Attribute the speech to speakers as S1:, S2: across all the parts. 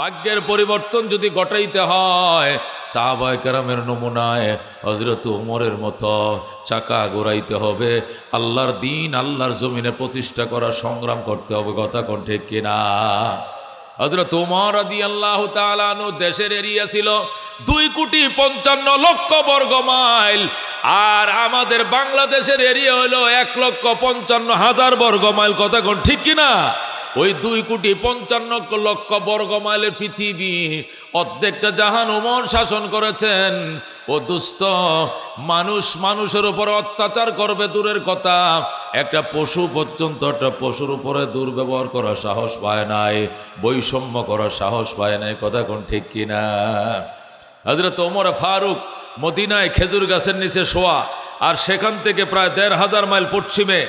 S1: ভাগ্যের পরিবর্তন যদি ঘটাইতে হয় সাহাবায়ে কেরামের নমুনায় হযরত ওমরের মতো চাকা ঘোরাইতে হবে, আল্লাহর দ্বীন আল্লাহর জমিনে প্রতিষ্ঠা করার সংগ্রাম করতে হবে। কথা কোন ঠিক কিনা? হযরত ওমর রাদিয়াল্লাহু তাআলা আনহু দেশের এরিয়া ছিল 2,55,00,000 বর্গ মাইল, আর আমাদের বাংলাদেশের এরিয়া হলো 1,55,000 বর্গ মাইল। কথা কোন ঠিক কিনা? ওই 2,55,00,000 বর্গ মাইলের পৃথিবী অর্ধেকটা জাহান ওমর শাসন করেছেন। ও দুস্থ মানুষ মানুষের উপর অত্যাচার করবে দূরের কথা, একটা পশু পর্যন্ত একটা পশুর উপরে দুর্ব্যবহার করার সাহস পায় নাই, বৈষম্য করার সাহস পায় নাই। কথা কোন ঠিক কিনা? হযরত ওমর ফারুক মদিনায় খেজুর গাছের নিচে শোয়া, আর সেখান থেকে প্রায় 1,500 মাইল পশ্চিমে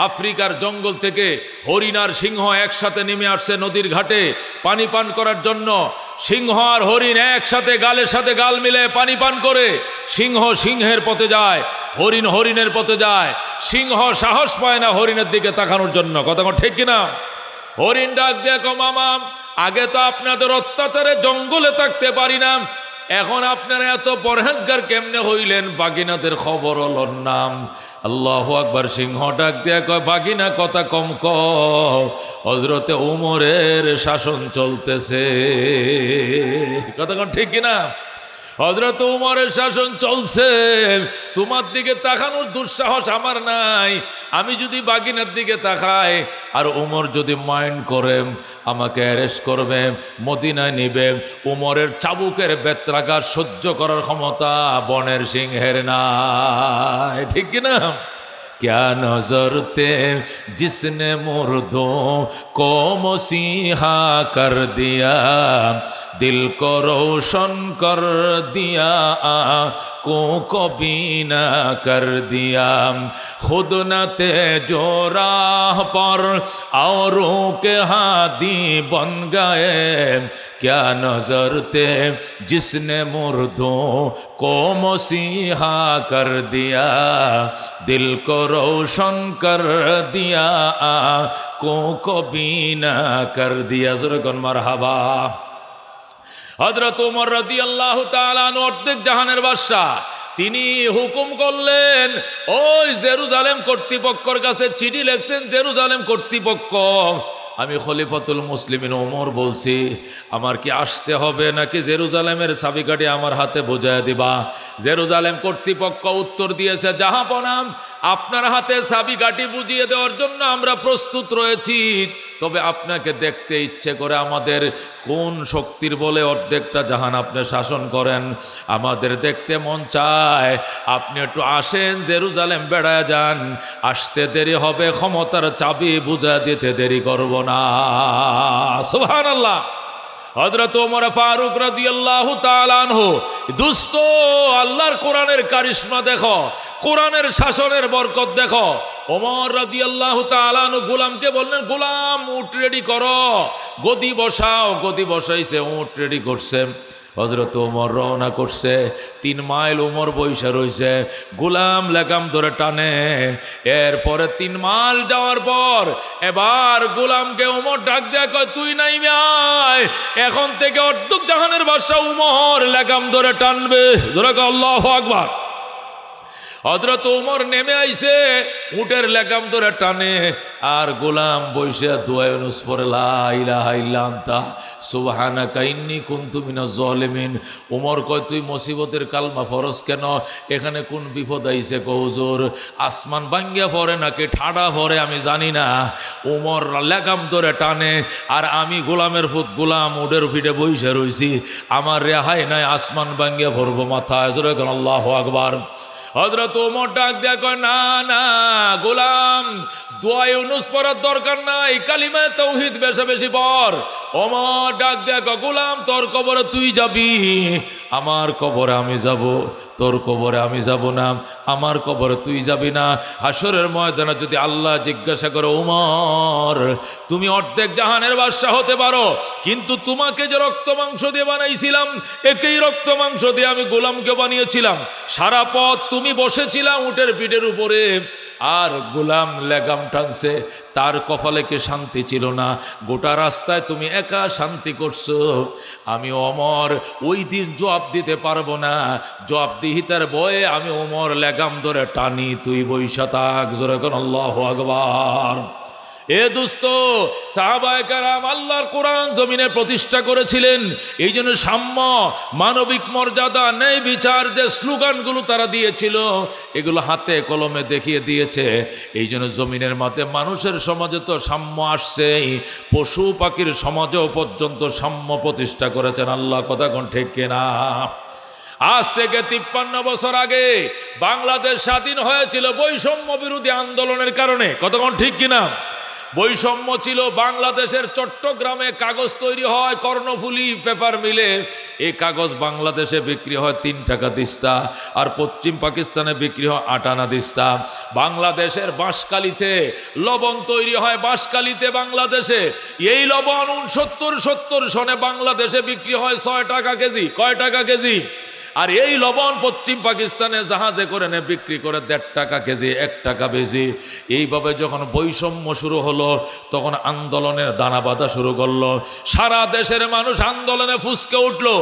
S1: আফ্রিকার জঙ্গল থেকে হরিণ আর সিংহ একসাথে নেমে আসছে নদীর ঘাটে পানি পান করার জন্য। সিংহ আর হরিণ একসাথে গালের সাথে গাল মিলে পানি পান করে। সিংহ সিংহের পথে যায়, হরিণ হরিণের পথে যায়। সিংহ সাহস পায় না হরিণের দিকে তাকানোর জন্য। কথা ঠিক কিনা? হরিণ ডাক দেখো মামা, আগে তো আপনাদের অত্যাচারে জঙ্গলে থাকতে পারি না, এখন আপনারা এত পরহেজগার কেমনে হইলেন? বাগিনাদের খবর হল নাম। আল্লাহু আকবার। সিংহ ডাক দিয়া কয়, বাগিনা কথা কম কও, হযরতে ওমরের শাসন চলতেছে। কথা কোন ঠিক কিনা? হযরত ওমরের শাসন চলছে, তোমার দিকে তাকানোর দুঃসাহস আমার নাই। আমি যদি বাগিনার দিকে তাকাই আর ওমর যদি মাইন্ড করে আমাকে অ্যারেস্ট করবে, মদিনায় নিবে, ওমরের চাবুকের বেত্রাঘাত সহ্য করার ক্ষমতা বনের সিংহের নাই। ঠিক কিনা? क्या नजर थे जिसने मुर्दों को मसीहा कर दिया, दिल को रोशन कर दिया, आँखों को बीना कर दिया, खुद न थे जो राह पर औरों के हादी बन गए, क्या नजर थे जिसने मुर्दों को मसीहा कर दिया, दिल को रोशन कर दिया, आँखों को बीना कर दिया। ज़रा मरहबा। হযরত ওমর রাদিয়াল্লাহু তাআলা আনহু অর্ধেক জাহানের বাদশা, তিনি হুকুম করলেন, ওই জেরুজালেম কর্তৃপক্ষের কাছে চিঠি লিখছেন। জেরুজালেম কর্তৃপক্ষ, আমি খলিফাতুল মুসলিমিন ওমর বলছি, আমার কি আসতে হবে নাকি জেরুজালেমের চাবিকাঠি আমার হাতে বুঝাইয়া দিবা? জেরুজালেম কর্তৃপক্ষ উত্তর দিয়েছে, জাহাপনা, আপনার হাতে চাবিকাঠি বুঝিয়ে দেওয়ার জন্য আমরা প্রস্তুত রয়েছি, তবে আপনাকে দেখতে ইচ্ছে করে আমাদের। কোন শক্তির বলে অর্ধেকটা জাহান আপনি শাসন করেন? আমাদের দেখতে মন চায় আপনি একটু আসেন, জেরুজালেম বেড়ায় যান। আসতে দেরি হবে, ক্ষমতার চাবি বুঝা দিতে দেরি করব না। সুবহানাল্লাহ। হযরত ওমর ফারুক রাদিয়াল্লাহু তাআলা আনহু, দুস্থ আল্লাহর কোরআনের কারিশমা দেখো, কোরআনের শাসনের বরকত দেখো। ওমর রাদিয়াল্লাহু তাআলা আনহু গোলামকে বললেন, গোলাম উট রেডি করো, গদি বসাও। গদি বসাইছে, উট রেডি করছে। হযরত ওমর রওনা করছে। 3 মাইল ওমর বইসা রইছে, গোলাম লাগাম ধরে টানে। এরপরে 3 মাইল যাওয়ার পর এবার গোলামকে ওমর ডাক দেয়া কয়, তুই নাইমে আয়, এখন থেকে অর্ধেক জাহানের বাদশা ওমর লাগাম ধরে টানবে। জোরে কও আল্লাহু আকবার। হযরত ওমর নেমে আইছে, উটের লাগাম ধরে টানে, আর গোলাম বইসা দোয়া ইউনুস পড়ে, লা ইলাহা ইল্লা আনতা সুবহানাকা ইন্নী কুনতু মিনাজ জালিমিন। ওমর কয়, তুই মুসিবতের কালমা ফরজ কেন? এখানে কোন বিপদ আইছে? কও হুজুর, আসমান ভাঙ্গিয়া পড়ে নাকি ঠাডা পড়ে আমি জানি না, ওমর লাগাম ধরে টানে, আর আমি গোলামের ফুত গোলাম উটের পিঠে বইসা রইছি, আমার রেহাই নাই, আসমান ভাঙ্গিয়া পড়বো মাথায়। জোরে কোন আল্লাহু আকবার। হযরত ওমর ডাক দেয়া কয়, না না গোলাম, দোয়া ইউনুস পড়ার দরকার নাই, কালিমা তাওহীদ বেশি বেশি পড়। ওমর ডাক দেয়া কয়, গোলাম তোর কবরে তুই যাবি, আমার কবরে আমি যাব? তোর কবরে আমি যাব না, আমার কবরে তুই যাবি না। হাসরের ময়দানে যদি আল্লাহ জিজ্ঞাসা করে, ওমর তুমি অর্ধেক জাহানের বাদশা হতে পারো, কিন্তু তোমাকে যে রক্ত মাংস দিয়ে বানাইছিলাম, একই রক্ত মাংস দিয়ে আমি গোলামকে বানিয়েছিলাম। সারা পথ তুমি বসেছিলাম উটের পিঠের উপরে, আর গোলাম লেগাম টানছে, তার কপালে কি শান্তি ছিল না? গোটা রাস্তায় তুমি একা শান্তি করছো। আমি ওমর ওই দিন জবাব দিতে পারবো না, জবাবদিহিতার ভয়ে আমি ওমর লেগাম ধরে টানি, তুই বৈশা থাক। জোরে কোন আল্লাহু আকবার। এ দোস্ত, সাহাবায়ে কেরাম আল্লাহর কোরআন জমিনে প্রতিষ্ঠা করেছিলেন। এই জন্য সাম্য, মানবিক মর্যাদা, ন্যায় বিচার যে স্লোগানগুলো তারা দিয়েছিল, এগুলো হাতে কলমে দেখিয়ে দিয়েছে। এই জন্য জমিনের মধ্যে মানুষের সমাজে তো সাম্য আসছেই, পশু পাখির সমাজেও পর্যন্ত সাম্য প্রতিষ্ঠা করেছেন আল্লাহ। কথা কোন ঠিক কিনা? আজ থেকে 53 বছর আগে বাংলাদেশ স্বাধীন হয়েছিল বৈষম্য বিরোধী আন্দোলনের কারণে। কথা কোন ঠিক কিনা? বৈষম্য ছিল। বাংলাদেশের চট্টগ্রামে কাগজ তৈরি হয় কর্ণফুলী পেপার মিলে। এই কাগজ বাংলাদেশে বিক্রি হয় 3 টাকা দিস্তা, আর পশ্চিম পাকিস্তানে বিক্রি হয় 8 আনা দিস্তা। বাংলাদেশের বাঁশখালীতে লবণ তৈরি হয়, বাঁশখালীতে বাংলাদেশে। এই লবণ 69-70 সনে বাংলাদেশে বিক্রি হয় 6 টাকা কেজি। কয় টাকা কেজি? আর এই লবণ পশ্চিম পাকিস্তানে জাহাজে করে নে বিক্রি করে 1.5 টাকা কেজি, 1 টাকা বেশি। এইভাবে যখন বৈষম্য শুরু হলো, তখন আন্দোলনের দানা বাঁধা শুরু করলো। সারা দেশের মানুষ আন্দোলনে ফুসকে উঠলো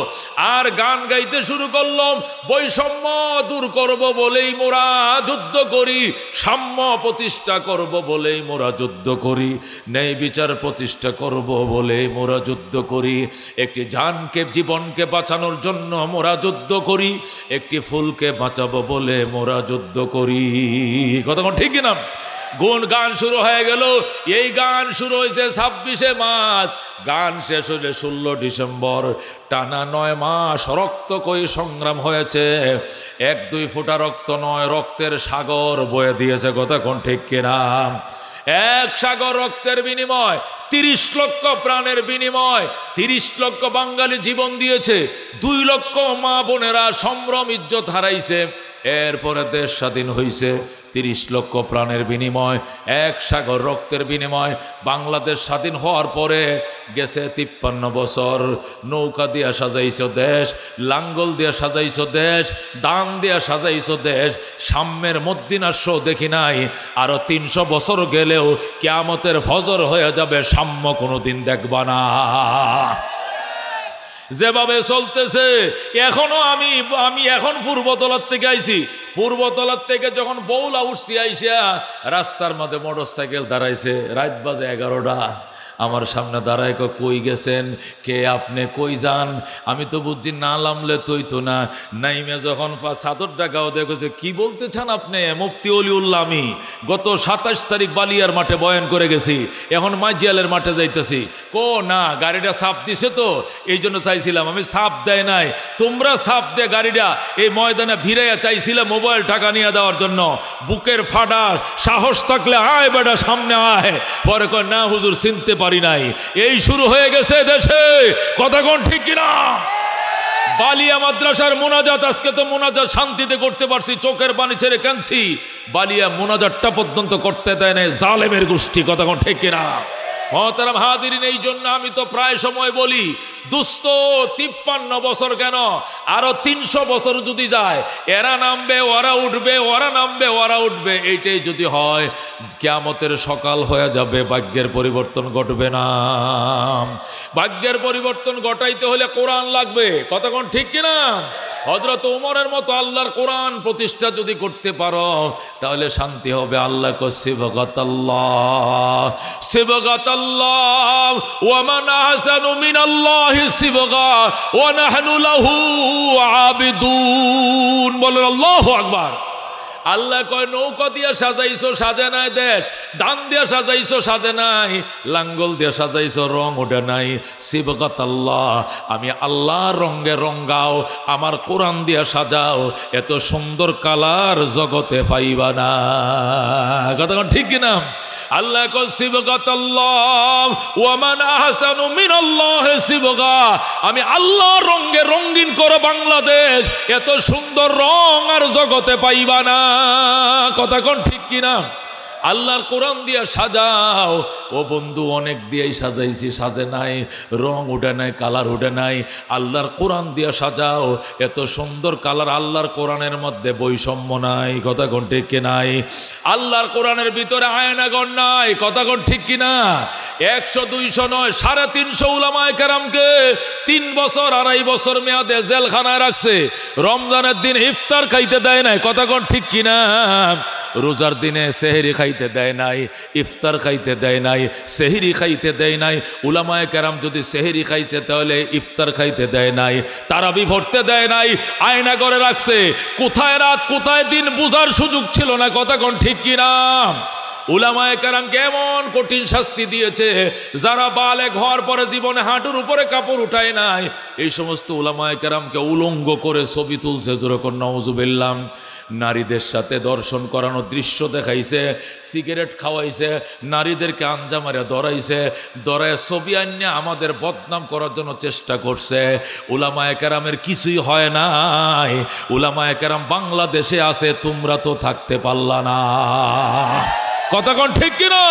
S1: আর গান গাইতে শুরু করলো, বৈষম্য দূর করব বলেই মোরা যুদ্ধ করি, সাম্য প্রতিষ্ঠা করব বলেই মোরা যুদ্ধ করি, ন্যায় বিচার প্রতিষ্ঠা করব বলেই মোরা যুদ্ধ করি। একটি জানকে, জীবনকে বাঁচানোর জন্য মোরা যুদ্ধ করি, একটি ফুলকে বাঁচাবো বলে মোরা যুদ্ধ করি। কথা ঠিক কিনা? গান শুরু হয়ে গেল। এই গান শুরু হয়েছে 26শে মার্চ, গান শেষ হলে 16 ডিসেম্বর। টানা 9 মাস রক্তকয়ী সংগ্রাম হয়েছে। 1-2 ফোঁটা রক্ত নয়, রক্তের সাগর বয়ে দিয়েছে। কথা কোন ঠিক কিনা? 1 সাগর রক্তের বিনিময়, 30 লক্ষ প্রাণের বিনিময়, 30 লক্ষ বাঙালি জীবন দিয়েছে, 2 লক্ষ মা বোনেরা সম্ভ্রম ইজ্জত হারাইছে। এরপরে দেশ স্বাধীন হয়েছে। 30 লক্ষ প্রাণের বিনিময়, 1 সাগর রক্তের বিনিময়। বাংলাদেশ স্বাধীন হওয়ার পরে গেছে 53 বছর। নৌকা দিয়া সাজাইছো দেশ, লাঙ্গল দিয়া সাজাইছো দেশ, দান দিয়া সাজাইছো দেশ। সাম্যের মদ্দিনার শো দেখি নাই। আরো 300 বছর গেলেও কিয়ামতের ফজর হয়ে যাবে, সাম্য কোনোদিন দেখবা না। যেভাবে চলতেছে এখনো আমি এখন পূর্বতলার থেকে আইছি। পূর্বতলার থেকে যখন বৌলা উঠছি, আইসা রাস্তার মধ্যে মোটরসাইকেল দাঁড়াইছে, রাত বাজে 11টা। আমার সামনে দাঁড়ায়, কই গেছেন, কে আপনি, কই যান? আমি তো বুঝছি না নামলে তুই তো না। নাইমে যখন চাদরটা গাও দেখেছে, কি বলতে চান আপনি? মুফতি অলিউল্লাহ আমি গত 27 তারিখ বালিয়ার মাঠে বয়ান করে গেছি, এখন মাইজিয়ালের মাঠে যাইতেছি। না, গাড়িটা সাপ দিছে তো এই জন্য চাইছিলাম। আমি সাপ দেয় নাই, তোমরা সাপ দিয়ে গাড়িটা এই ময়দানে ভিড়াইয়া চাইছিলে মোবাইল টাকা নিয়ে দেওয়ার জন্য। বুকের ফাটা, সাহস থাকলে আয় বেটা সামনে আয়। পরে কয় না হুজুর, চিনতে পারি নাই। এই শুরু হয়ে গেছে দেশে। কথা কোন ঠিক কিনা? বালিয়া মাদ্রাসার মোনাজাত, আজকে তো মোনাজাত শান্তিতে করতে পারছি, চোখের পানি ছেড়ে কাঁদছি। বালিয়া মোনাজাতটা পর্যন্ত করতে দেয় না জালেমের গোষ্ঠী। কথা কোন ঠিক কিনা? মহতারাম হাজিরিন, এই জন্য আমি তো প্রায় সময় বলি, দুস্থ 53 বছর কেন, আরো 300 বছর যদি যায়, এরা নামবে ওরা উঠবে, ওরা নামবে ওরা উঠবে। এইটাই যদি হয়, কিয়ামতের সকাল হয়ে যাবে, ভাগ্যের পরিবর্তন ঘটবে না। ভাগ্যের পরিবর্তন ঘটাইতে হলে কোরআন লাগবে। কতক্ষণ ঠিক কিনা? হযরত ওমরের মতো আল্লাহর কোরআন প্রতিষ্ঠা যদি করতে পারো, তাহলে শান্তি হবে। আল্লাহ কো সিবগাতাল্লাহ, সিবগাতাল্লাহ, ওয়া মান আহসানু মিনাল্লাহি সিবগা ওয়া নাহনু লাহু আবিদুন। বলেন আল্লাহু আকবার। আল্লাহ কয়, নৌকা দিয়া সাজাইছো, সাজে নাই দেশ, দান দিয়া সাজাইছো, সাজে নাই, লাঙ্গল দিয়া সাজাইছো, রং ওঠে নাই। সিবগাতাল্লাহ, আমি আল্লাহ রঙে রঙ্গাও, আমার কোরআন দিয়া সাজাও, এত সুন্দর কালার জগতে পাইবা না। কথা ঠিক কিনা? আল্লাহ কয় সিবগাতাল্লাহ ওয়া মান আহসানু মিনাল্লাহি সিবগা, আমি আল্লাহ রঙে রঙিন করো বাংলাদেশ, এত সুন্দর রং আর জগতে পাইবা না। কথা কোন ঠিক কিনা? আল্লাহর কোরআন দিয়া সাজাও। ও বন্ধু, অনেক দিয়েই সাজাইছি, সাজে নাই, রং উঠে নাই, কালার উঠে নাই। আল্লাহর কোরআন দিয়া সাজাও, এত সুন্দর কালার। আল্লাহর কোরআনের মধ্যে বৈষম্য নাই, কথা কোন ঠিক কি নাই? আল্লাহর কোরআনের ভিতরে আয়নাগর নাই, কথা কোন ঠিক কিনা? 100 200 নয়, 350 উলামায়ে কেরামকে 3 বছর 2.5 বছর মেয়াদে জেলখানায় রাখছে। রমজানের দিন ইফতার খাইতে দেয় নাই, কথা কোন ঠিক কিনা? রোজার দিনে সেহরি খাইতে দেয় নাই, ইফতার খাইতে দেয় নাই, সেহরি খাইতে দেয় নাই। উলামায়ে কেরাম যদি সেহরি খাইছে তাহলে ইফতার খাইতে দেয় নাই, তারাবি পড়তে দেয় নাই, আয়না করে রাখছে। কোথায় রাত কোথায় দিন বুঝার সুযোগ ছিল না, কথা কোন ঠিক কিনা? উলামায়ে কেরামকে এমন কঠিন শাস্তি দিয়েছে, যারা বালেগ হওয়ার পরে জীবনে হাঁটুর উপরে কাপড় উঠায় নাই, এই সমস্ত উলামায়ে কেরামকে উলঙ্গ করে ছবি তুলছে। যেরকম নাউজুবিল্লাহ। নারীদের সাথে দর্শন করানোর দৃশ্য দেখাইছে, সিগারেট খাওয়াইছে, নারীদেরকে আঞ্জা মারে ধরাইছে, ধরায় ছবি আনিয়ে আমাদের বদনাম করার জন্য চেষ্টা করছে। উলামায়ে কেরামের কিছুই হয় নাই। উলামায়ে কেরাম বাংলাদেশে আছে, তোমরা তো থাকতে পারলা না, কথা কোন ঠিক কিনা?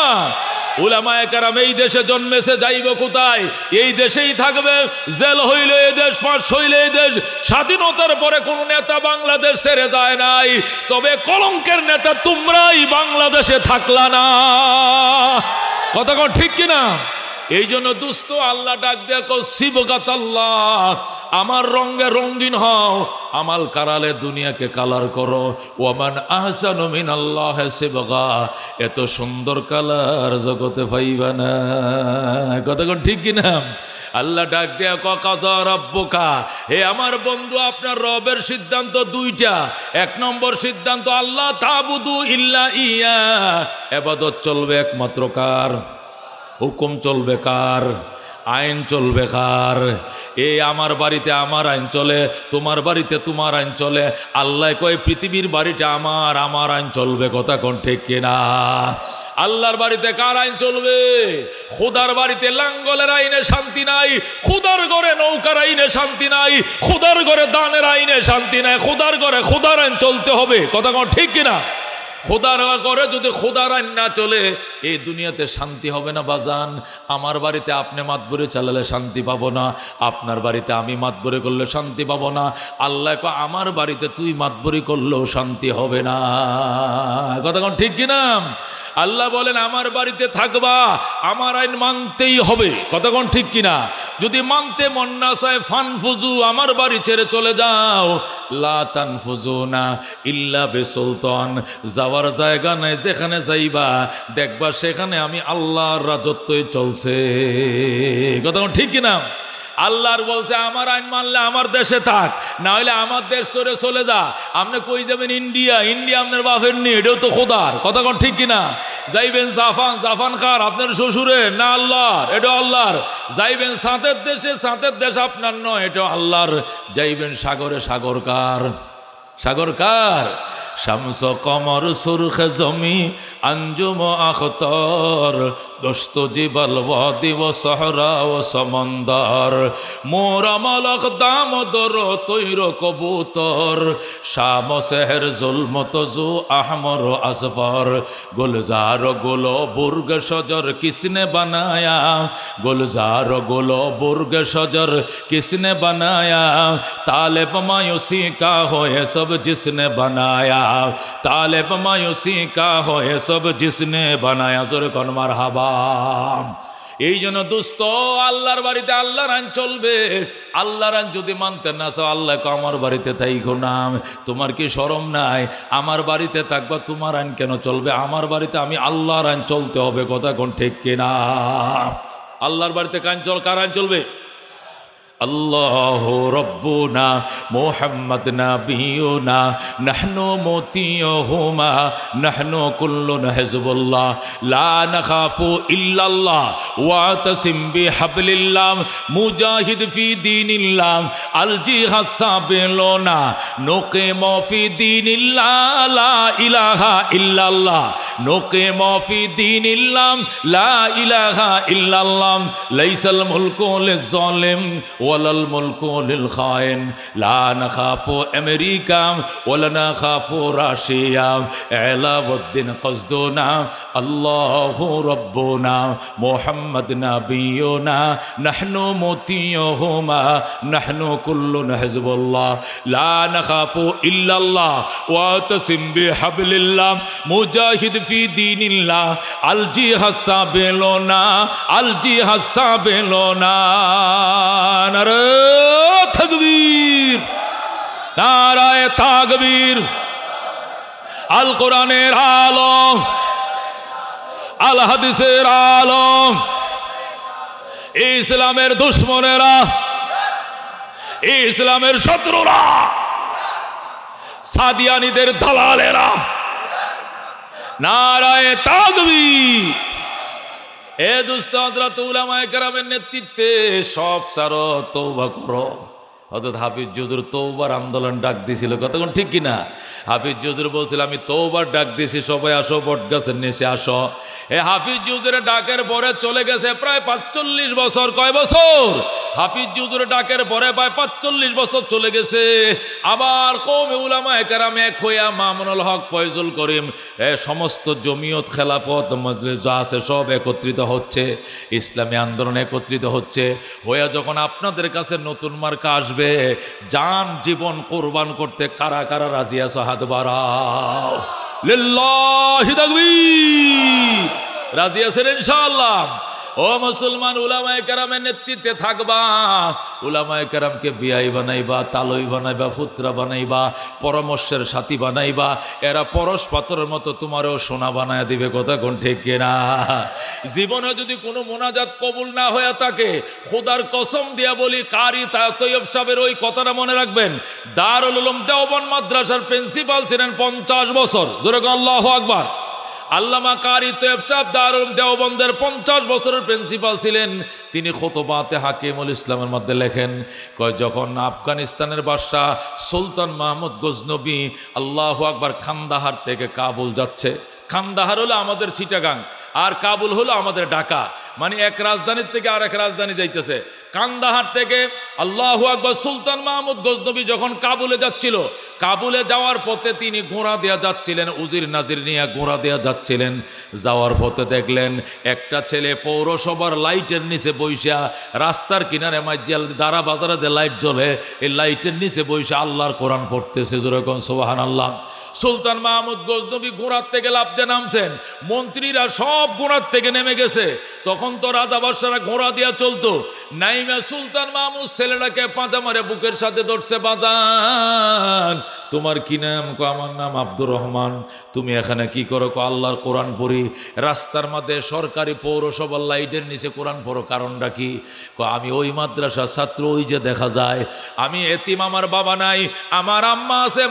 S1: উলামায়ে কেরাম এই দেশে জন্মেছে, যাইব কোথায়? এই দেশেই থাকবে। জেল হইলে এই দেশ, পাশ হইলে এই দেশ। স্বাধীনতার পরে কোন নেতা বাংলাদেশ ছেড়ে যায় নাই, তবে কলঙ্কের নেতা তোমরাই বাংলাদেশে থাকলা না, কথা কোন ঠিক কিনা? এই জন্য দুস্থ আল্লাহ ডাক দেখো, সিবগাত আল্লাহ, আমার রঙে রঙিন হও, আমাল কারালে দুনিয়াকে কালার করো। ওয়ামান আহসানু মিনাল্লাহ সিবগা, এত সুন্দর কালার জগতে পাইবা না, কথা কোন ঠিক কিনা? আল্লাহ ডাক দেয়া কাযা রাব্বুকা, হে আমার বন্ধু, আপনার রবের সিদ্ধান্ত দুইটা। 1 নম্বর সিদ্ধান্ত, আল্লাহ তাবুদু ইল্লা ইয়া, ইবাদত চলবে একমাত্র কার? হুকুম চলবে কার? আইন চলবে কার? এই আমার বাড়িতে আমার আইন চলে, তোমার বাড়িতে তোমার আইন চলে। আল্লাহ কয় পৃথিবীর বাড়িটা আমার, আমার আইন চলবে, কথা কোন ঠিক কিনা? আল্লাহর বাড়িতে কার আইন চলবে? খোদার বাড়িতে লাঙ্গলের আইনে শান্তি নাই, খোদার ঘরে নৌকার আইনে শান্তি নাই, খোদার ঘরে দানের আইনে শান্তি নাই। খোদার ঘরে খোদার আইন চলতে হবে, কথা কোন ঠিক কিনা? খোদার করে যদি খোদার আইন না চলে, এই দুনিয়াতে শান্তি হবে না বাজান। আমার বাড়িতে আপনি মাতবরি চালালে শান্তি পাবো না, আপনার বাড়িতে আমি মাতবরি করলে শান্তি পাবো না। আল্লাহ কয় আমার বাড়িতে তুই মাতবরি করলেও শান্তি হবে না, কথা কোন ঠিক কিনা? আল্লাহ বলেন আমার বাড়িতে থাকবা, আমার আইন মানতেই হবে, কথা কোন ঠিক কিনা? যদি মানতে মন না চায় ফানফুজু, আমার বাড়ি ছেড়ে চলে যাও। লা তানফুজুনা ইল্লা বিসুলতান, যাওয়ার জায়গা নাই, যেখানে যাইবা দেখবা সেখানে আমি আল্লাহর রাজত্বই চলছে, কথা কোন ঠিক কিনা? আল্লাহর বলছে আমার আইন মানলে আমার দেশে থাক, না হলে আমার দেশ ছেড়ে চলে যা। আপনি কই যাবেন? ইন্ডিয়া। ইন্ডিয়া আপনার বাপের নি, এটাও তো খোদার, কথা কোন ঠিক কিনা? যাইবেন জাপান, জাপান কার? আপনার শ্বশুরের না আল্লাহর? এটাও আল্লাহর। যাইবেন সাঁতের দেশে, সাঁতের দেশ আপনার নয়, এটাও আল্লাহর। যাইবেন সাগরে, সাগর কার? সাগর কার? শামস কমর সুরখ জমি আঞ্জুম আখতর, দোস্ত জিবল ওয়াদি ও সহরা ও সমন্দর, মোরা মলক দামোদর তৈর কবুতর, শাম সেহর জুলমত জু আহমর আসফর, গুলজার গুলো বুর্গ সজর কিসনে বানায়া, গুলজার গুলো বুর্গ সজর কিসনে বানায়া, তালেব मायूसी का हो ये सब जिसने बनाया, तालेब मायूसी का हो ये सब जिसने बनाया। जोरे कोन मारहाबा। এই জন্য দুস্থ আল্লাহর বাড়িতে আল্লাহর আইন চলবে। আল্লাহর আইন যদি মানতে না চাও, আল্লাহ কো আমার বাড়িতে থাইকো না। তোমার কি শরম নাই? আমার বাড়িতে থাকবা, তোমার আইন কেন চলবে? আমার বাড়িতে আমি আল্লাহর আইন চলতে হবে, কথা কোন ঠিক কিনা? আল্লাহর বাড়িতে কান চল, কার আইন চলবে? আল্লাহু রব্বুনা মুহাম্মদ নাবিয়ুনা নাহনু মুতিয়ুহুমা নাহনু কুল্লুন হিজবুল্লাহ লা নাখাফু ইল্লাল্লাহ ওয়া তাসিম বিহাবলিল্লাহ মুজাহিদ ফি দীনিল্লাহ আল জিহাদ সাবিলুনা নুকিমু ফি দীনিল্লাহ লা ইলাহা ইল্লাল্লাহ নুকিমু ফি দীনিল্লাহ লা ইলাহা ইল্লাল্লাহ লাইসাল মুলকু লিজ-জালিম ওয়ালাল মুলকু লিল খায়েন লা নাখাফু আমেরিকা ওয়ালা নাখাফু রাশিয়া এলাউদ্দিন কসদুনা আল্লাহু রাব্বুনা মুহাম্মদ নাবিয়ুনা নাহনু মুতিয়ুহুমা নাহনু কুল্লুন হিজবুল্লাহ লা নাখাফু ইল্লাল্লাহ ওয়া তাসিম বিহাবলিল্লাহ মুজাহিদ ফি দীনিল্লাহ আল জিহাদ সাবিলুনা আল জিহাদ সাবিলুনা নারে তাকবীর নারায়ে তাকবীর আল কোরআনের আলো আল হাদিসের আলো ইসলামের দুশমনেরা ইসলামের শত্রুরা সাদিয়ানীদের দালালেরা নারায়ে তাকবীর এ দুস্থ হযরত উলামায়ে কেরামের নেতৃত্বে সব সারো তওবা করো। হযরত হাফিজ হুজুর তওবার আন্দোলন ডাক দিয়েছিল, কতক্ষণ ঠিক কিনা? হাফিজ হুজুর বলছিল আমি তওবার ডাক দিয়েছি, সবাই আসো বটগাছের নিচে আসো। এ হাফিজ হুজুরের ডাকের পরে চলে গেছে প্রায় ৪৫ বছর। কয় বছর? হাফিজ হুজুরের ডাকের পরে প্রায় ৪৫ বছর চলে গেছে। আবার কওমে উলামায়ে কেরাম এক হইয়া মামুনুল হক, ফয়জুল করিম, সমস্ত জমিয়ত খেলাফত মজলিস যা আছে সব একত্রিত হচ্ছে, ইসলামী আন্দোলন একত্রিত হচ্ছে। হইয়া যখন আপনাদের কাছে নতুন মার্কা আসবে, জান জীবন কোরবান করতে কারা কারা রাজি আছো? হাত বাড়াও। লিল্লাহি তাকবীর। রাজি আছেন ইনশাআল্লাহ? ও মুসলমান, উলামায়ে কেরামের নেতৃত্বে থাকবা, উলামায়ে কেরামকে বিয়াই বানাইবা, তালই বানাইবা, পুত্রা বানাইবা, পরামর্শের সাথী বানাইবা। এরা পরশ পাথরের মতো তোমারও সোনা বানায় দিবে। কথা কোন ঠিক কিনা? জীবনে যদি কোনো মোনাজাত কবুল না হয়ে থাকে, খোদার কসম দিয়া বলি, কারি তৈয়ব সাহেবের ওই কথাটা মনে রাখবেন। দারুল উলুম দেওবন্দ মাদ্রাসার প্রিন্সিপাল ছিলেন 50 বছর। জোরে বলেন আল্লাহু আকবার। আল্লামা কারি তৈয়ব সাহেব দারুল দেওবন্দের 50 বছরের প্রিন্সিপাল ছিলেন। তিনি খুতবাতে হাকিমুল ইসলামের মধ্যে লেখেন, যখন আফগানিস্তানের বাদশাহ সুলতান মাহমুদ গজনবী, আল্লাহু আকবার, কান্দাহার থেকে কাবুল যাচ্ছে। কান্দাহার হলো আমাদের চিটাগাং, আর কাবুল হলো আমাদের ঢাকা, মানে এক রাজধানীর থেকে আরেক রাজধানী যাইতেছে। কান্দাহার থেকে আল্লাহু আকবার সুলতান মাহমুদ গজনবী যখন কাবুলে যাচ্ছিল, কাবুলে যাওয়ার পথে তিনি ঘোড়া দেয়া যাচ্ছিলেন, উজির নাজির নিয়ে ঘোড়া দেয়া যাচ্ছিলেন। যাওয়ার পথে দেখলেন একটা ছেলে পৌরসভার লাইটের নিচে বইসা, রাস্তার কিনারে মাইজিয়াল দারা বাজারে যে লাইট জ্বলে, এই লাইটের নিচে বইসা আল্লাহর কোরআন পড়তেছে। যেরকম সুবহানাল্লাহ। সুলতান মাহমুদ গজনবী ঘোড়ার থেকে লাফতে নামছেন, মন্ত্রীরা সব ঘোড়ার থেকে নেমে গেছে। তখন তো রাজা বাদশারা ঘোড়া দিয়া চলতো। নাইমা সুলতান মাহমুদ ছেলেটাকে পাঁজা মারে বুকের সাথে ধরছে। বাজান, তোমার কি নাম? আমার নাম আব্দুর রহমান। তুমি এখানে কি করো? আল্লাহর কোরআন পড়ি। রাস্তার মধ্যে সরকারি পৌরসভার লাইটের নিচে কোরআন পড়ো, কারণটা কি? আমি ওই মাদ্রাসার ছাত্র, ওই যে দেখা যায়। আমি এতিম, আমার বাবা নাই, আমার আম্মা আছে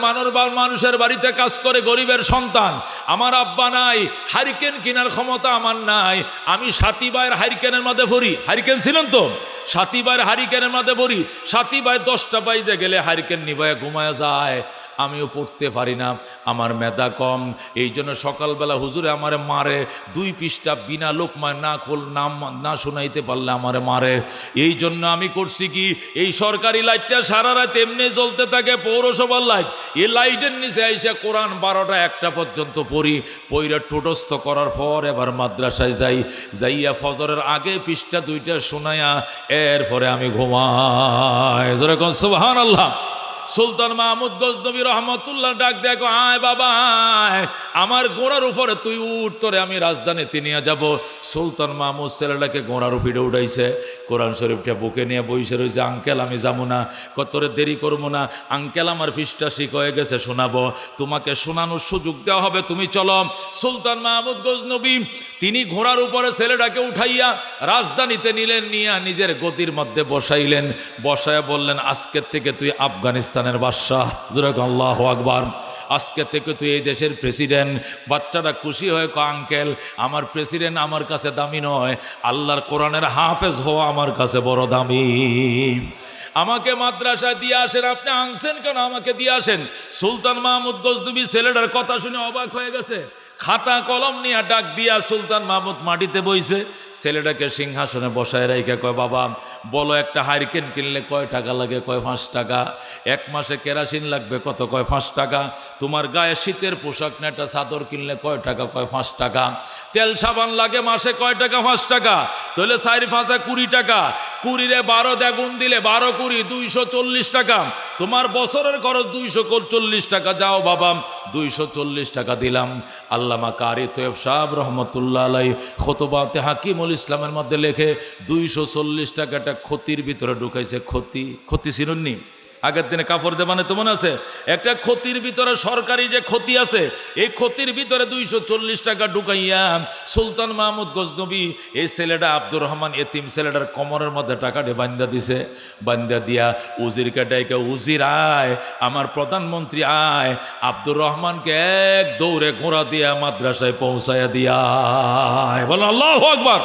S1: মানুষের বাড়িতে কাজ করে, গরিবের সন্তান। আমার আব্বা নাই, হারিকেন কেনার ক্ষমতা আমার নাই। আমি সাতিবাইয়ের হারিকেনের মধ্যে পড়ি। হারিকেন ছিলেন তো? সাতিবাইয়ের হারিকেনের মধ্যে পড়ি। সাতিবাই 10টা বাইজে গেলে হারিকেন নিবায় ঘুমায় যায়। আমিও পড়তে পারি না, আমার মেধা কম। এই জন্য সকালবেলা হুজুরে আমারে মারে, 2 পৃষ্ঠা বিনা লোকমায় না খোল নাম না শোনাইতে পারলে আমারে মারে। এই জন্য আমি করছি কি, এই সরকারি লাইটটা সারা রাত এমনি জ্বলতে থাকে, পৌরসভার লাইট, এই লাইটের নিচে আইসা কোরআন 12টা 1টা পর্যন্ত পড়ি। পইরা ঠোঁটস্থ করার পর এবার মাদ্রাসায় যাই। যাইয়া ফজরের আগে পৃষ্ঠা 2টা শোনায়া এরপরে আমি ঘুমাই। যেরকম সুবহানাল্লাহ। সুলতান মাহমুদ গজনবী রহমতুল্লাহ ডাক দেখো, আয় বাবা আয়, আমার ঘোড়ার উপরে তুই উঠ, তোরে আমি রাজধানীতে নিয়ে যাব। সুলতান মাহমুদ ছেলেটাকে ঘোড়ার উপরে উঠাইছে, কোরআন শরীফটা বুকে নিয়ে বসে রয়েছে। আঙ্কেল আমি যাবো না। তোরে দেরি করবো না আঙ্কেল, আমার পৃষ্ঠা শিখ হয়ে গেছে, শোনাবো, তোমাকে শোনানোর সুযোগ দেওয়া হবে, তুমি চলো। সুলতান মাহমুদ গজনবী তিনি ঘোড়ার উপরে ছেলেটাকে উঠাইয়া রাজধানীতে নিলেন, নিয়ে নিজের গদির মধ্যে বসাইলেন। বসায়া বললেন, আজকের থেকে তুই আফগানিস্তানের বাদশাহ। আল্লাহু আকবার। আজকে থেকে তুই এই দেশের প্রেসিডেন্ট। বাচ্চাটা খুশি হয়ে আঙ্কেল, আমার প্রেসিডেন্ট আমার কাছে দামি নয়, আল্লাহর কোরআনের হাফেজ হওয়া আমার কাছে বড় দামি। আমাকে মাদ্রাসায় দিয়ে আসেন। আপনি আনছেন কেন? আমাকে দিয়ে আসেন। সুলতান মাহমুদ গজনবী ছেলেটার কথা শুনে অবাক হয়ে গেছে। খাতা কলম নিয়ে ডাক দিয়া সুলতান মাহমুদ মাটিতে বইছে, ছেলেটাকে সিংহাসনে বসায় রেখে কয়, বাবা বলো একটা হারিকেন কিনলে কয় টাকা লাগে? কয় 5 টাকা। 1 মাসে কেরাসিন লাগবে কত? কয় 5 টাকা। তোমার গায়ে শীতের পোশাক না একটা চাদর কিনলে কয় টাকা? কয় 5 টাকা। তেল সাবান লাগে মাসে কয় টাকা? 5 টাকা। তাহলে 4 5 20 টাকা, 20 রে 12 দ্বিগুণ দিলে 12 20 240 টাকা। তোমার বছরের খরচ 240 টাকা। যাও বাবা 240 টাকা দিলাম। আল্লামা কারি তৈয়ব সাহেব রহমতুল্লাহ আলাই খুতবাতে হাকিমুল ইসলামের মধ্যে লেখে 240 টাকাটা ক্ষতির ভিতরে ঢুকাইছে। ক্ষতি চিনুননি? আগের দিনে কাপড় দেবানে তো মনে আছে, একটা ক্ষতির ভিতরে সরকারি যে ক্ষতি আছে, এই ক্ষতির ভিতরে 240 টাকা ঢুকাইয়া সুলতান মাহমুদ গজনবী এই ছেলেটা আব্দুর রহমান এতিম ছেলেটার কোমরের মধ্যে টাকাটা বান্ধা দিছে। বান্ধা দিয়া উজিরকে ডাইকে, উজির আয়, আমার প্রধানমন্ত্রী আয়, আব্দুর রহমানকে এক দৌড়ে ঘোড়া দিয়া মাদ্রাসায় পৌঁছায়া দিয়া বলেন আল্লাহু আকবার।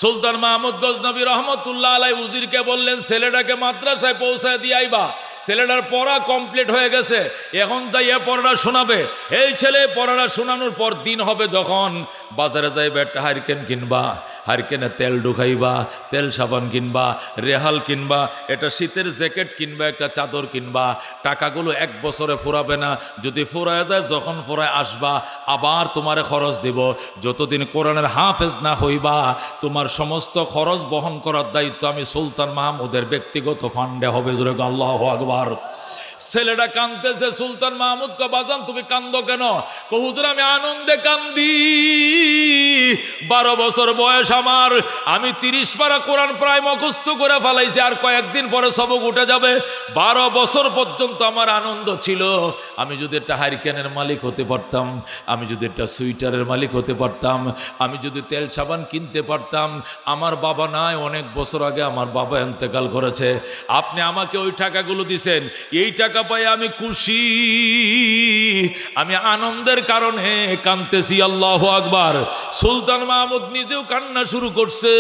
S1: সুলতান মাহমুদ গজনবী রহমতুল্লাহ আলাই উজিরকে বললেন, ছেলেটাকে মাদ্রাসায় পৌঁছায় দিয়ে আইবা। ছেলেটার পড়া কমপ্লিট হয়ে গেছে, এখন যাইয়া পড়াটা শোনাবে। এই ছেলে পড়াটা শোনানোর পর দিন হবে যখন বাজারে যাইবে, একটা হারিকেন কিনবা, হারিকেনে তেল ঢুকাইবা, তেল সাবান কিনবা, রেহাল কিনবা, একটা শীতের জ্যাকেট কিনবা, একটা চাদর কিনবা। টাকাগুলো 1 বছরে ফুরাবে না, যদি ফুরায় যায় যখন ফুরায় আসবা আবার তোমারে খরচ দিব। যতদিন কোরআনের হাফেজ না হইবা তোমার সমস্ত খরচ বহন করার দায়িত্ব আমি সুলতান মাহমুদের ব্যক্তিগত ফান্ডে হবে। জোরে আল্লাহু আকবার। ছেলেটা কাঁদতেছে। সুলতান মাহমুদ কে, বাজান তুমি কান্দো কেন? কো হুজুর আমি আনন্দে কান্দি, 12 বছর বয়স আমার, আমি 30 পারা কোরআন প্রায় মুখস্থ করে ফেলাইছি, আর কয়েকদিন পরে সবক উঠে যাবে। 12 বছর পর্যন্ত আমার আনন্দ ছিল, আমি যদি একটা হারিকেনের মালিক হতে পারতাম, আমি যদি একটা সুইটারের মালিক হতে পারতাম, আমি যদি তেল সাবান কিনতে পারতাম। আমার বাবা নাই, অনেক বছর আগে আমার বাবা ইন্তেকাল করেছে, আপনি আমাকে ওই টাকাগুলো দিছেন, এই টাকা পাই আমি খুশি, আমি আনন্দের কারণে কাঁদতেছি। আল্লাহু আকবার। সুলতান মাহমুদ নিজেও কান্না শুরু করছে।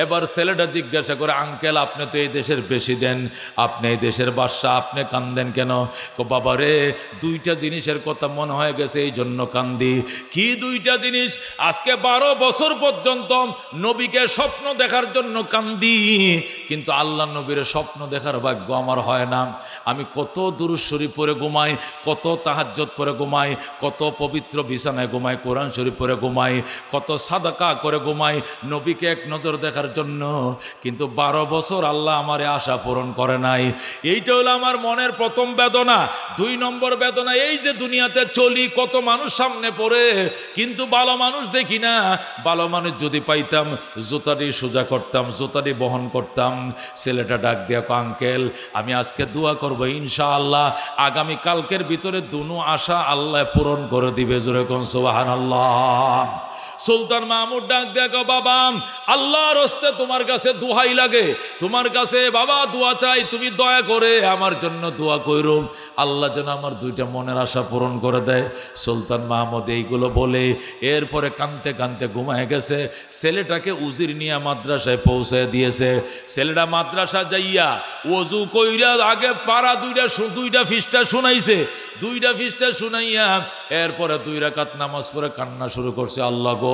S1: এবার ছেলেটা জিজ্ঞাসা করে, আঙ্কেল আপনি তো এই দেশের প্রেসিডেন্ট, আপনি এই দেশের বাদশাহ, আপনি কান্দেন কেন? কো বাবা রে, 2টা জিনিসের কথা মনে হয়ে গেছে, এই জন্য কান্দি। কি 2টা জিনিস? আজকে 12 বছর পর্যন্ত নবীকে স্বপ্ন দেখার জন্য কান্দি, কিন্তু আল্লাহ নবীর স্বপ্ন দেখার ভাগ্য আমার হয় না। আমি কত দুরূদ শরীফ পড়ে ঘুমাই, কত তাহাজ্জুদ পড়ে ঘুমাই, কত পবিত্র বিছানায় ঘুমাই, কোরআন শরীফ পড়ে ঘুমাই, কত সাদাকা করে ঘুমাই নবীকে এক নজর দেখার জন্য, কিন্তু 12 বছর আল্লাহ আমারে আশা পূরণ করে নাই। এইটা হলো আমার মনের প্রথম বেদনা। 2 নম্বর বেদনা, এই যে দুনিয়াতে চলি, কত মানুষ সামনে পড়ে, কিন্তু ভালো মানুষ দেখি না। ভালো মানুষ যদি পাইতাম জুতাটি সোজা করতাম, জুতাটি বহন করতাম। ছেলেটা ডাক দিয়া, আঙ্কেল আমি আজকে দোয়া করবো, ইনশাআল্লাহ আগামী কালকের ভিতরে দুনো আশা আল্লাহ পূরণ করে দিবে। জোরে কোন সুবহানাল্লাহ। সুলতান মাহমুদ ডাক দেখো, বাবা আল্লাহর হস্তে তোমার কাছে দোহাই লাগে, তোমার কাছে বাবা দোয়া চাই, তুমি দয়া করে আমার জন্য দোয়া কইরো, আল্লাহ যেন আমার 2টা মনের আশা পূরণ করে দেয়। সুলতান মাহমুদ এইগুলো বলে এরপরে কাঁদতে কাঁদতে ঘুমায় গেছে। ছেলেটাকে উজির নিয়ে মাদ্রাসায় পৌঁছে দিয়েছে। ছেলেটা মাদ্রাসা যাইয়া ওযু কইরা আগে পারা 2টা ফিসটা শুনাইছে, 2টা ফিসটা শুনাইয়া এরপরে 2 রাকাত নামাজ পড়ে কান্না শুরু করছে। আল্লাহ গো,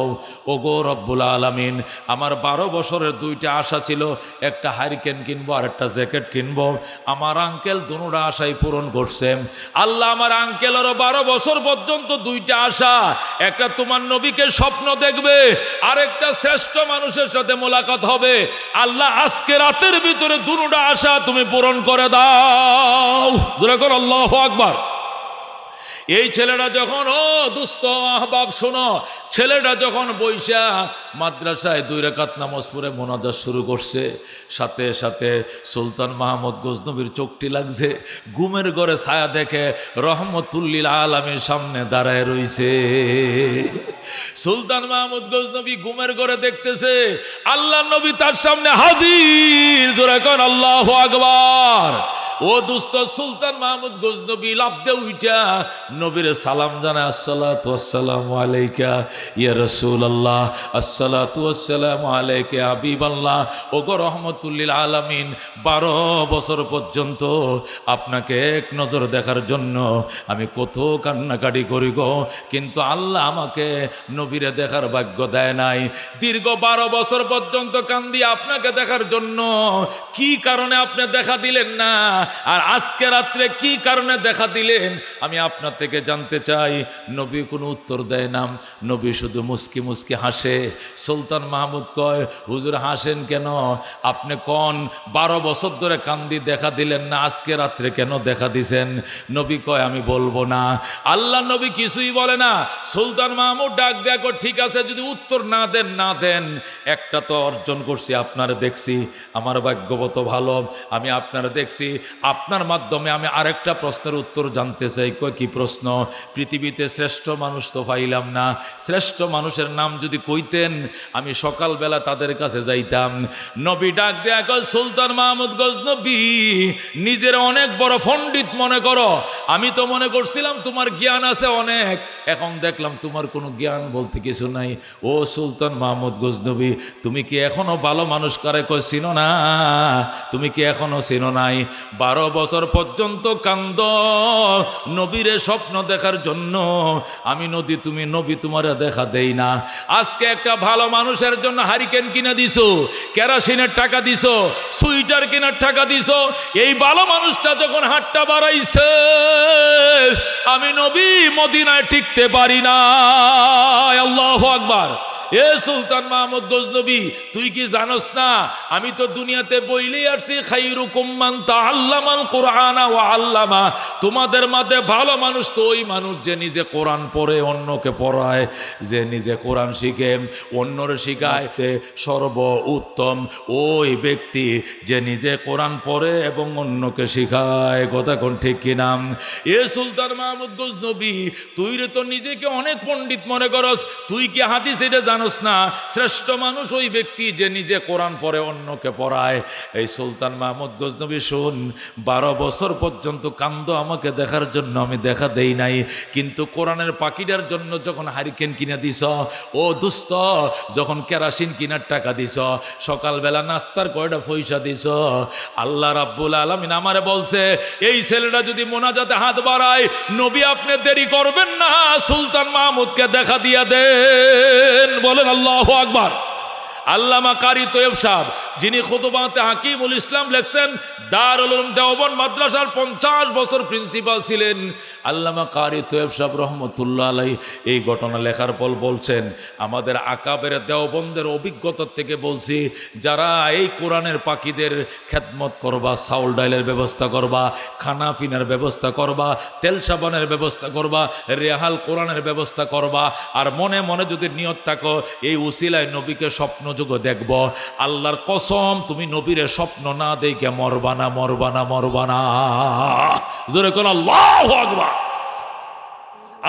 S1: ও গো রব্বুল আলামিন, আমার 12 বছরের 2টা আশা ছিল, একটা হারিকেন কিনবো আর একটা জ্যাকেট কিনবো। আমার আঙ্কেল দুটোটা আশাই পূরণ করছে। আল্লাহ আমার আঙ্কেলেরও 12 বছর পর্যন্ত 2টা আশা, একটা তোমার নবীকে স্বপ্ন দেখবে, আর একটা শ্রেষ্ঠ মানুষের সাথে মোলাকাত হবে। আল্লাহ আজকে রাতের ভিতরে দুটোটা আশা তুমি পূরণ করে দাও। যেরকম আল্লাহু আকবার। এই ছেলেটা যখন, ও দুস্থ আহবাব শোনো, ছেলেটা যখন বৈশা মাদ্রাসায় 2 রাকাত নামাজ পড়ে মোনাজাত শুরু করছে, সাথে সাথে সুলতান মাহমুদ গজনবীর চোখটি লাগছে। ঘুমের ঘরে ছায়া দেখে রহমতুল্লিল আলামিন সামনে দাঁড়ায় রইছে। সুলতান মাহমুদ গজনবী ঘুমের ঘরে দেখতেছে আল্লাহ নবী তার সামনে হাজির। জোরে কোন আল্লাহু আকবার। ও দুস্থ সুলতান মাহমুদ গজনবী লাফদে উইটা নবীর সালাম জানায়, আসসালাতু ওয়াসসালামু আলাইকা ইয়া রাসূলুল্লাহ, আসসালাতু ওয়াসসালামু আলাইকা ইয়া হাবিবাল্লাহ। ওগো রহমতুল লিল আলামিন, 12 বছর পর্যন্ত আপনাকে এক নজর দেখার জন্য আমি কত কান্নাকাটি করি গো, কিন্তু আল্লাহ আমাকে নবীরে দেখার ভাগ্য দেয় নাই। দীর্ঘ 12 বছর পর্যন্ত কান্দি আপনাকে দেখার জন্য, কি কারণে আপনি দেখা দিলেন না, আর আজকে রাত্রে কি কারণে দেখা দিলেন আমি আপনার থেকে জানতে চাই। নবী কোনো উত্তর দেয় না, নবী শুধু মুস্কি মুস্কি হাসে। সুলতান মাহমুদ কয়, হুজুর হাসেন কেন? আপনি কোন 12 বছর ধরে কান্দি দেখা দিলেন না, আজকে রাত্রে কেন দেখা দিছেন? নবী কয়, আমি বলবো না। আল্লাহ নবী কিছুই বলে না। সুলতান মাহমুদ ডাক দেখো, ঠিক আছে যদি উত্তর না দেন, একটা তো অর্জন করছি, আপনার দেখছি, আমার ভাগ্যবত ভালো, আমি আপনার দেখছি, আপনার মাধ্যমে আমি আরেকটা প্রশ্নের উত্তর জানতে চাই। কয়, কি প্রশ্ন? পৃথিবীতে শ্রেষ্ঠ মানুষ তো পাইলাম না, শ্রেষ্ঠ মানুষের নাম যদি কইতেন আমি সকালবেলা তাদের কাছে যাইতাম। নবী ডাক দেয়া কয়, সুলতান মাহমুদ গজনবী, নিজের অনেক বড় পণ্ডিত মনে করো, আমি তো মনে করছিলাম তোমার জ্ঞান আছে অনেক, এখন দেখলাম তোমার কোনো জ্ঞান বলতে কিছু নাই। ও সুলতান মাহমুদ গজনবী, তুমি কি এখনো ভালো মানুষ কারে কয় চিনো না? তুমি কি এখনো চিনো নাই? 12 বছর পর্যন্ত কান্দ নবীরে স্বপ্ন দেখার জন্য, আমি নবী তোমারে দেখা দেই না। আজকে একটা ভালো মানুষের জন্য হারিকেন কিনে দিছো, কেরাসিনের টাকা দিছো, সুইটার কেনার টাকা দিছো, এই ভালো মানুষটা যখন হাতটা বাড়াইছে আমি নবী মদিনায় টিকতে পারি না। আল্লাহু আকবার। এ সুলতান মাহমুদ গজনবী, তুই কি জানোস না আমি তো দুনিয়াতে বইলেই আসছি, খাইরুকুম মান তাআল্লামাল কুরআনা ওয়া আল্লামা, তোমাদের মধ্যে ভালো মানুষ তো ওই মানুষ যে নিজে কোরআন পড়ে অন্যকে পড়ায়, যে নিজে কোরআন শিখে অন্যরে শিখায়। সর্ব উত্তম ওই ব্যক্তি যে নিজে কোরআন পড়ে এবং অন্যকে শিখায়। কথা কোন ঠিক কিনা? এ সুলতান মাহমুদ গজনবী, তুই রে তো নিজেকে অনেক পণ্ডিত মনে করস, তুই কি হাদিস এটা জানোস না? শ্রেষ্ঠ মানুষ ওই ব্যক্তি যে নিজে কোরআন পড়ে অন্যকে পড়ায়। এই সুলতান মাহমুদ গজনবী শুন, 12 বছর পর্যন্ত কান্দ আমাকে দেখার জন্য, আমি দেখা দেই নাই, কিন্তু কোরআনের পাখিটার জন্য যখন হারিকেন কিনে দিছ, ও দুস্থ যখন কেরাসিন কিনার টাকা দিছ, সকালবেলা নাস্তার কয়টা পয়সা দিছ, আল্লাহ রাব্বুল আলামিন আমারে বলছে এই ছেলেটা যদি মোনাজাতে হাত বাড়ায়, নবী আপনি দেরি করবেন না, সুলতান মাহমুদকে দেখা দিয়া দেন। বলেন আল্লাহু আকবার। আল্লামা কারি তৈয়ব সাহেব, যিনি খুতবাতে হাকিমুল ইসলাম লেখছেন, দারুল উলুম দেওবন্দ মাদ্রাসার 50 বছর প্রিন্সিপাল ছিলেন, আল্লামা কারি তৈয়ব সাহেব রহমতুল্লাহ আলাইহি এই ঘটনা লেখার পর বলছেন, আমাদের আকাবের দেওবন্দের অভিজ্ঞতার থেকে বলছি, যারা এই কোরআনের পাখিদের খেদমত করবা, চাউল ডাইলের ব্যবস্থা করবা, খানা পিনার ব্যবস্থা করবা, তেল সাবানের ব্যবস্থা করবা, রেহাল কোরআনের ব্যবস্থা করবা, আর মনে মনে যদি নিয়ত থাকো এই উসিলায় নবীকে স্বপ্ন যুগ দেখব, আল্লাহর কসম তুমি নবীরে স্বপ্ন না দেখে মরবানা। জোরে কোন আল্লাহু আকবার।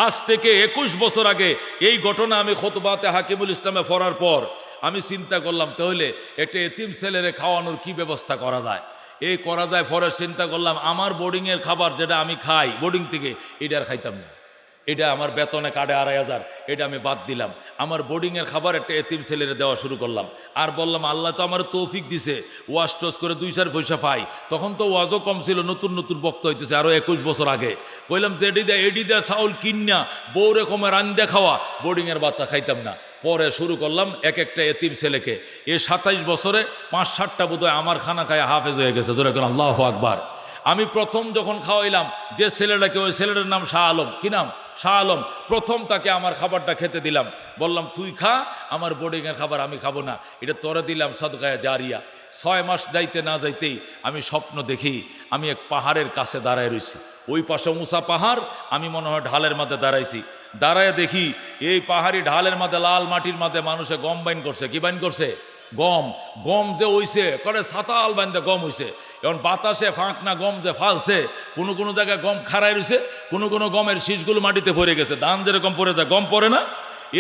S1: আজ থেকে 21 বছর আগে এই ঘটনা আমি খুতবাতে হাকিমুল ইসলামে পড়ার পর আমি চিন্তা করলাম, তাহলে একটা এতিম ছেলেরে খাওয়ানোর কি ব্যবস্থা করা যায়। এই করা যায়, পরে চিন্তা করলাম আমার বোর্ডিংয়ের খাবার যেটা আমি খাই বোর্ডিং থেকে, এটা আর খাইতাম না, এটা আমার বেতনে কাটে 2500, এটা আমি বাদ দিলাম। আমার বোর্ডিংয়ের খাবার একটা এতিম ছেলেরে দেওয়া শুরু করলাম। আর বললাম আল্লাহ তো আমার তৌফিক দিছে, ওয়াজ টোজ করে 2-4 পয়সা পাই। তখন তো ওয়াজও কম ছিল, নতুন নতুন বক্তা হইতেছে, আরও 21 বছর আগে। কইলাম যে এডি দেয়া চাউল কিনা বউ রকমের রান্দা খাওয়া, বোর্ডিংয়ের বাচ্চা খাইতাম না। পরে শুরু করলাম এক একটা এতিম ছেলেকে, 27 বছরে 5-7টা বোধহয় আমার খানা খায় হাফেজ হয়ে গেছে। জোরে করে আল্লাহু আকবার। আমি প্রথম যখন খাওয়াইলাম যে ছেলেটাকে, ওই ছেলেটার নাম শাহ আলম। কি নাম? শাহ আলম। প্রথম তাকে আমার খাবারটা খেতে দিলাম, বললাম তুই খা, আমার বোর্ডিংয়ের খাবার আমি খাবো না, এটা তোরে দিলাম সাদকায়ে জারিয়া। 6 মাস যাইতে না যাইতেই আমি স্বপ্ন দেখি আমি এক পাহাড়ের কাছে দাঁড়ায় রয়েছি, ওই পাশে উঁচা পাহাড়, আমি মনে হয় ঢালের মধ্যে দাঁড়াইছি। দাঁড়ায় দেখি এই পাহাড়ি ঢালের মধ্যে লাল মাটির মধ্যে মানুষে গম বাইন করছে। কি বাইন করছে? গম যে হইছে করে ছাতাল বান্ধে গম হইছে। এখন বাতাসে ফাঁক না গম যে ফালছে, কোনো কোনো জায়গায় গম খাড়াই রয়েছে, কোনো কোনো গমের শীষগুলো মাটিতে পড়ে গেছে। ধান যেরকম পড়ে যায় গম পড়ে না,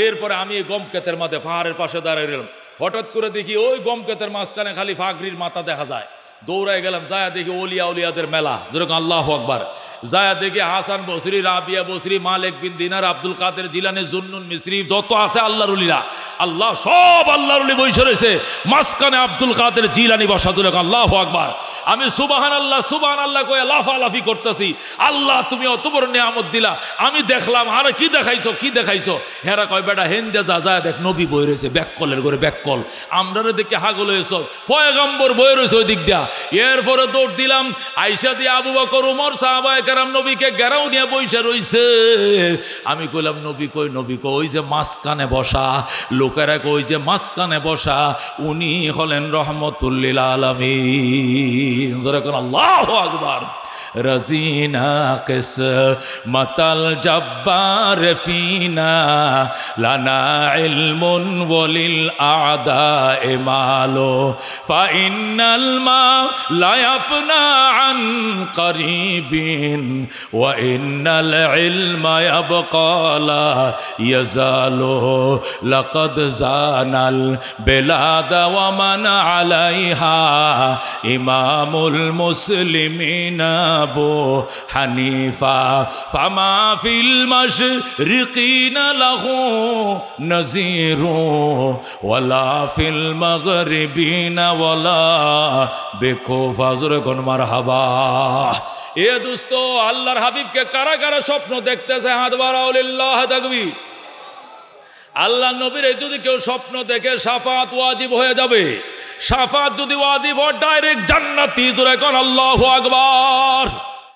S1: এরপরে আমি এই গম ক্ষেতের মাঝে পাহাড়ের পাশে দাঁড়াই রইলাম। হঠাৎ করে দেখি ওই গম ক্ষেতের মাঝখানে খালি ফাগরির মাথা দেখা যায়। দৌড়ায় গেলাম, যায়া দেখি ওলিয়া উলিয়াদের মেলা, যেরকম আল্লাহু আকবার। যায়া দেখি হাসান বসরি, রাবিয়া বসরি, মালিক বিন দিনার, আব্দুল কাদের জিলানী, জুন্নুন মিসরি, যত আছে আল্লাহর উলিরা, আল্লাহ সব আল্লাহর উলি বসে রয়েছে। মাঝখানে আব্দুল কাদের জিলানী বসা, যেরকম আল্লাহু আকবার। আমি সুবহান আল্লাহ কয়ে লাফালাফি করতেছি। আল্লাহ তুমি অত বড় নিয়ামত দিলা। আমি দেখলাম, আরে কি দেখাইছো? হেরা কয় বেটা হেন্দে যা দেখ, নবী বই রয়েছে ব্যাককলের করে, ব্যাককল আমরা দেখে হাগল হয়েছ, পয়গম্বর বই রয়েছে ওই দিক দিয়া। এরপরে দৌড় দিলাম, আইসা দিয়ে আবু বকর, উমর, সাহাবায়ে কেরাম নবীকে গেরাও নিয়ে বইসা রইছে। আমি কইলাম নবী কই? ওই যে মাঝখানে বসা। লোকেরা কই যে মাঝখানে বসা উনি হলেন রহমতুল্লিল আলামিন। আল্লাহু আকবার। रजीना किस्मतल जब्बार फीना लना इल्मुन वलिल आदाए मालो फ़इन्नल मा ला यफ़ना अन क़रीबिन व इन्नल इल्मा यबक़ा ला यज़ालो लक़द ज़ानल बिलाद व मन अलैहा इमामुल मुस्लिमीन अबू हनीफा फमा फिल मशरिकीन लहू नज़ीरू वला फिल मग़रिबीन वला बेखौफ़ा। ज़ुरकुन मरहबा। ए दोस्तों, আল্লাহর হাবিবকে কারা কারা স্বপ্ন দেখতেছে? হাত বাড়াও, লিল্লাহ তাকবীর। আল্লাহ নবীর যদি কেউ স্বপ্ন দেখে শাফাত ওয়াজিব হয়ে যাবে। শাফাত যদি ওয়াজিব হয় ডাইরেক্ট জান্নাতি। জোরে কোন আল্লাহু আকবার।